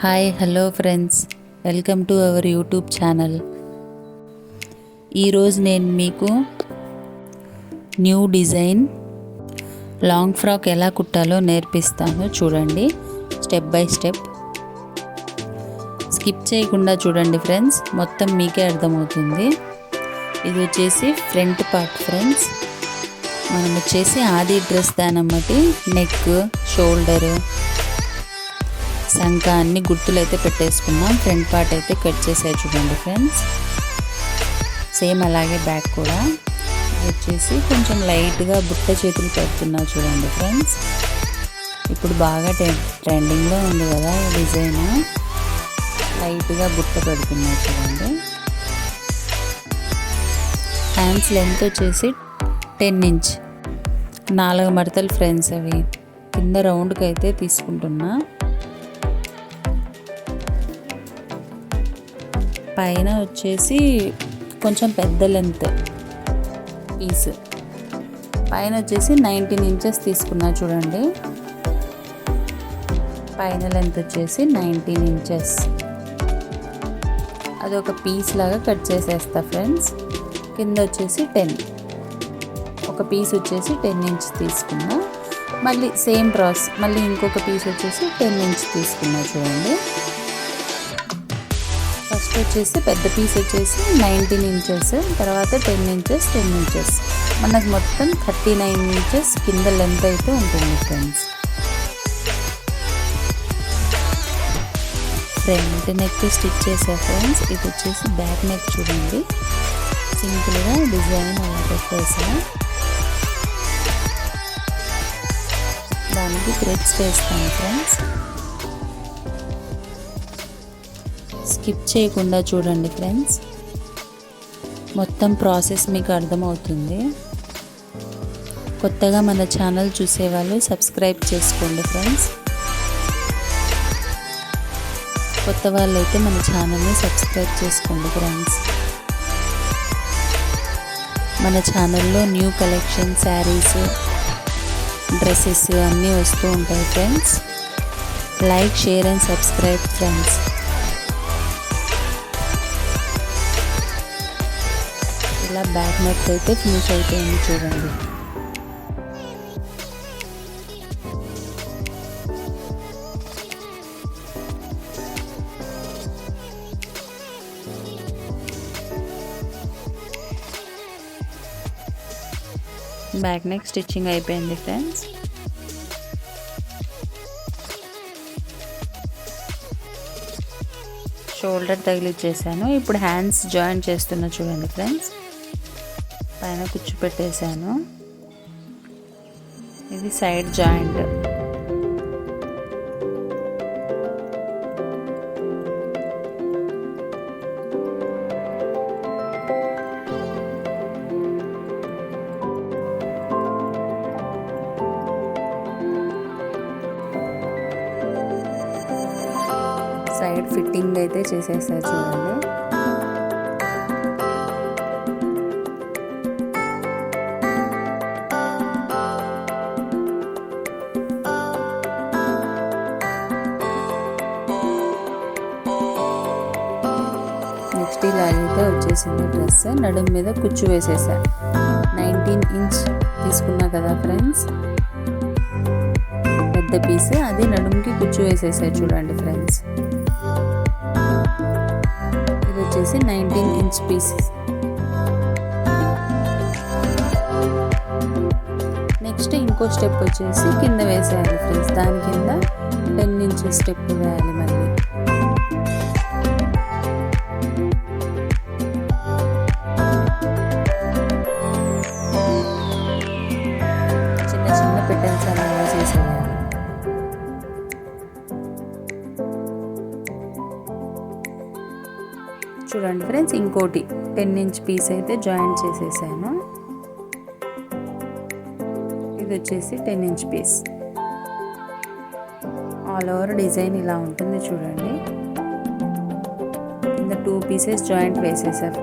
Hi hello friends, welcome to our YouTube channel. ఈరోజు నేను మీకు న్యూ డిజైన్ లాంగ్ ఫ్రాక్ ఎలా కుట్టాలో నేర్పిస్తాను. చూడండి, స్టెప్ బై స్టెప్ స్కిప్ చేయకుండా చూడండి ఫ్రెండ్స్, మొత్తం మీకే అర్థమవుతుంది. ఇది వచ్చేసి ఫ్రంట్ పార్ట్ ఫ్రెండ్స్. మనం వచ్చేసి ఆది డ్రెస్ దాన్ని బట్టి నెక్, షోల్డర్, సంక అన్ని గుర్తులు అయితే పెట్టేసుకున్నాం. ఫ్రంట్ పార్ట్ అయితే కట్ చేసే చూడండి ఫ్రెండ్స్. సేమ్ అలాగే బ్యాక్ కూడా వచ్చేసి కొంచెం లైట్గా బుట్ట చేతులు పెడుతున్నా చూడండి ఫ్రెండ్స్. ఇప్పుడు బాగా ట్రెండింగ్లో ఉంది కదా ఈ డిజైన్. లైట్గా బుట్ట పెడుతున్నా చూడండి. హ్యాండ్స్ లెంత్ వచ్చేసి 10 ఇంచ్, 4 మడతలు ఫ్రెండ్స్. అవి కింద రౌండ్కి అయితే తీసుకుంటున్నా. పైన వచ్చేసి కొంచెం పెద్ద లెంత్ పీస్, పైన వచ్చేసి 19 ఇంచెస్ తీసుకున్నా చూడండి. పైన లెంత్ వచ్చేసి 19 ఇంచెస్. అది ఒక పీస్ లాగా కట్ చేసేస్తా ఫ్రెండ్స్. కింద వచ్చేసి 10, ఒక పీస్ వచ్చేసి 10 ఇంచ్ తీసుకున్నా. మళ్ళీ సేమ్ ప్రాసెస్, మళ్ళీ ఇంకొక పీస్ వచ్చేసి 10 ఇంచ్ తీసుకున్నా చూడండి. ఫస్ట్ వచ్చేసి పెద్ద పీస్ వచ్చేసి 19 ఇంచెస్, తర్వాత 10 ఇంచెస్, 10 ఇంచెస్, మనకు మొత్తం 39 ఇంచెస్ కింద లెంత్ అయితే ఉంటుంది ఫ్రెండ్స్. ఫ్రంట్ నెక్ స్టిచ్ చేసా ఫ్రెండ్స్. ఇది వచ్చేసి బ్యాక్ నెక్ చూడండి, సింపుల్గా డిజైన్ అలా పెట్టేసా. దానికి థ్రెడ్స్ వేస్తాను ఫ్రెండ్స్. స్కిప్ చేయకుండా చూడండి ఫ్రెండ్స్, మొత్తం ప్రాసెస్ మీకు అర్థమవుతుంది. కొత్తగా మన ఛానల్ చూసేవాళ్ళు సబ్స్క్రైబ్ చేసుకోండి ఫ్రెండ్స్. కొత్త వాళ్ళైతే మన ఛానల్ని సబ్స్క్రైబ్ చేసుకోండి ఫ్రెండ్స్. మన ఛానల్లో న్యూ కలెక్షన్, శారీస్, డ్రెస్సెస్ అన్నీ వస్తూ ఉంటాయి friends. Like, share and subscribe friends. ఇలా బ్యాక్ నెక్ అయితే ఫినిష్ అయిపోయింది చూడండి. బ్యాక్ నెక్ స్టిచ్చింగ్ అయిపోయింది ఫ్రెండ్స్. షోల్డర్ తగిలిచ్చేసాను. ఇప్పుడు హ్యాండ్స్ జాయిన్ చేస్తున్నా చూడండి ఫ్రెండ్స్. పైన కుచ్చు పెట్టేశాను. ఇది సైడ్ జాయింట్. సైడ్ ఫిట్టింగ్ అయితే చేసేసా చూడండి. నెక్స్ట్ ఇలా అయితే వచ్చేసింది డ్రెస్. నడుం మీద కుచ్చు వేసేసా. 19 ఇంచ్ తీసుకున్నా కదా ఫ్రెండ్స్, పెద్ద పీస్. అది నడుముకి కుచ్చు వేసేసా చూడండి ఫ్రెండ్స్. ఇది వచ్చేసి 19 ఇంచ్ పీస్. నెక్స్ట్ ఇంకో స్టెప్ వచ్చేసి కింద వేసేయాలి ఫ్రెండ్స్. దాని కింద 10 ఇంచెస్ స్టెప్ వేయాలి. మళ్ళీ పెట్టాల్సి అలా చేసేయాలి. చూడండి ఫ్రెండ్స్, ఇంకోటి 10 ఇంచ్ పీస్ అయితే జాయిన్ చేసేసాను. ఇది వచ్చేసి 10 inch piece. All over design ఇలా ఉంటుంది చూడండి. కింద 2 పీసెస్ జాయింట్ వేసేసారు.